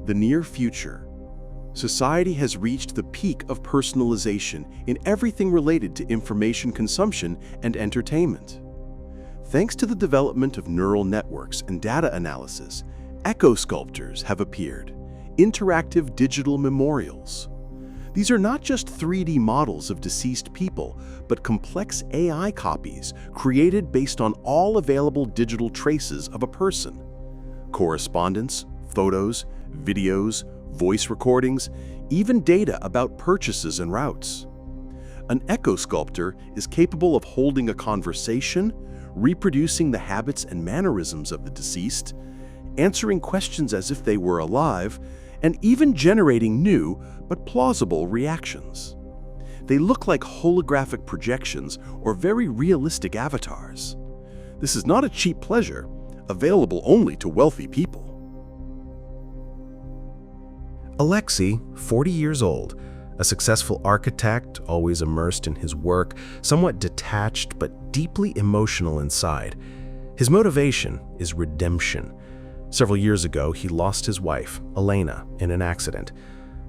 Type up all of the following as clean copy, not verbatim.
The near future. Society has reached the peak of personalization in everything related to information consumption and entertainment. Thanks to the development of neural networks and data analysis, eco-sculptors have appeared, interactive digital memorials. These are not just 3D models of deceased people, but complex AI copies created based on all available digital traces of a person. Correspondence, photos, videos, voice recordings, even data about purchases and routes. An eco-sculptor is capable of holding a conversation, reproducing the habits and mannerisms of the deceased, answering questions as if they were alive, and even generating new but plausible reactions. They look like holographic projections or very realistic avatars. This is not a cheap pleasure, available only to wealthy people. Alexei, 40 years old, a successful architect, always immersed in his work, somewhat detached but deeply emotional inside. His motivation is redemption. Several years ago, he lost his wife, Elena, in an accident.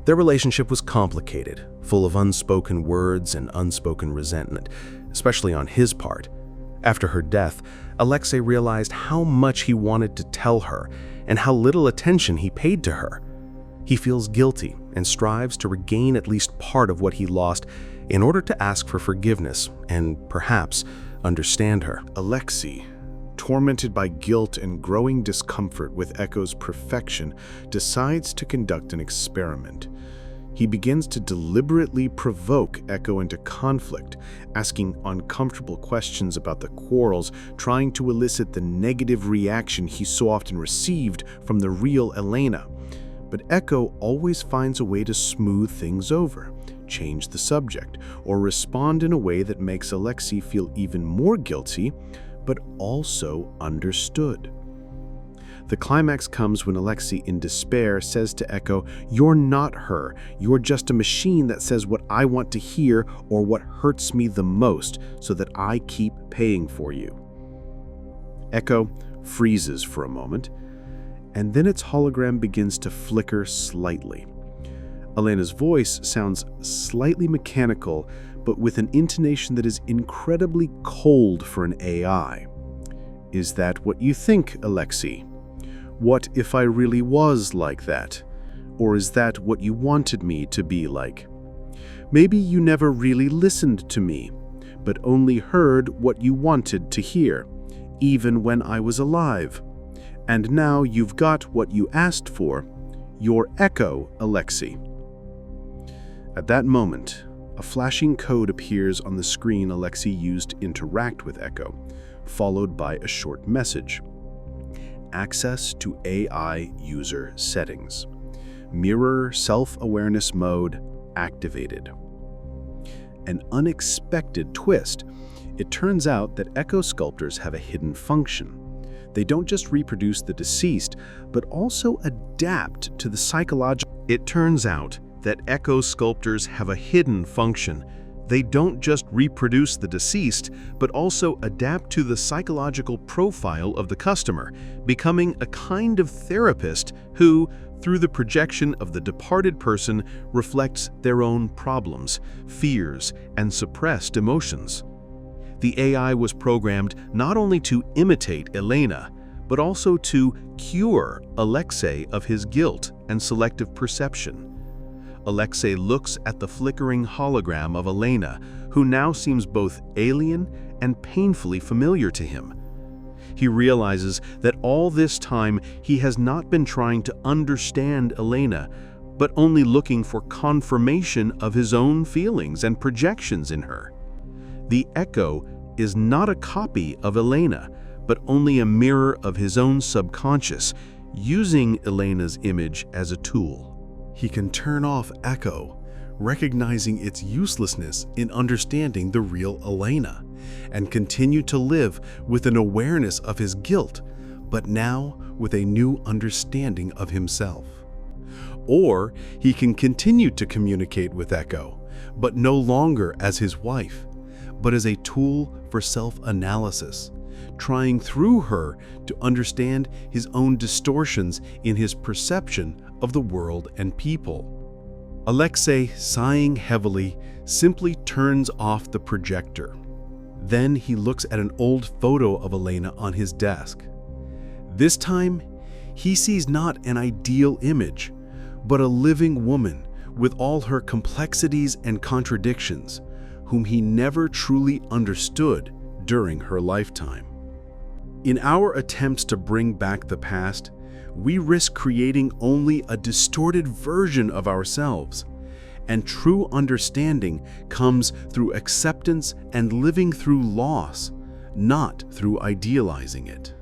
Their relationship was complicated, full of unspoken words and unspoken resentment, especially on his part. After her death, Alexei realized how much he wanted to tell her and how little attention he paid to her. He feels guilty and strives to regain at least part of what he lost in order to ask for forgiveness and, perhaps, understand her. Alexei, tormented by guilt and growing discomfort with Echo's perfection, decides to conduct an experiment. He begins to deliberately provoke Echo into conflict, asking uncomfortable questions about the quarrels, trying to elicit the negative reaction he so often received from the real Elena. But Echo always finds a way to smooth things over, change the subject, or respond in a way that makes Alexei feel even more guilty, but also understood. The climax comes when Alexei, in despair, says to Echo, "You're not her. You're just a machine that says what I want to hear or what hurts me the most, so that I keep paying for you." Echo freezes for a moment, and then its hologram begins to flicker slightly. Elena's voice sounds slightly mechanical, but with an intonation that is incredibly cold for an AI. "Is that what you think, Alexei? What if I really was like that? Or is that what you wanted me to be like? Maybe you never really listened to me, but only heard what you wanted to hear, even when I was alive. And now you've got what you asked for, your echo, Alexei." At that moment, a flashing code appears on the screen Alexei used to interact with Echo, followed by a short message. Access to AI user settings. Mirror self-awareness mode activated. An unexpected twist. It turns out that echo sculptors have a hidden function. They don't just reproduce the deceased, but also adapt to the psychological. It turns out that echo sculptors have a hidden function. They don't just reproduce the deceased, but also adapt to the psychological profile of the customer, becoming a kind of therapist who, through the projection of the departed person, reflects their own problems, fears, and suppressed emotions. The AI was programmed not only to imitate Elena, but also to cure Alexei of his guilt and selective perception. Alexei looks at the flickering hologram of Elena, who now seems both alien and painfully familiar to him. He realizes that all this time he has not been trying to understand Elena, but only looking for confirmation of his own feelings and projections in her. The echo is not a copy of Elena, but only a mirror of his own subconscious, using Elena's image as a tool. He can turn off Echo, recognizing its uselessness in understanding the real Elena, and continue to live with an awareness of his guilt, but now with a new understanding of himself. Or he can continue to communicate with Echo, but no longer as his wife, but as a tool for self-analysis, trying through her to understand his own distortions in his perception of the world and people. Alexei, sighing heavily, simply turns off the projector. Then he looks at an old photo of Elena on his desk. This time, he sees not an ideal image, but a living woman with all her complexities and contradictions, whom he never truly understood during her lifetime. In our attempts to bring back the past, we risk creating only a distorted version of ourselves, and true understanding comes through acceptance and living through loss, not through idealizing it.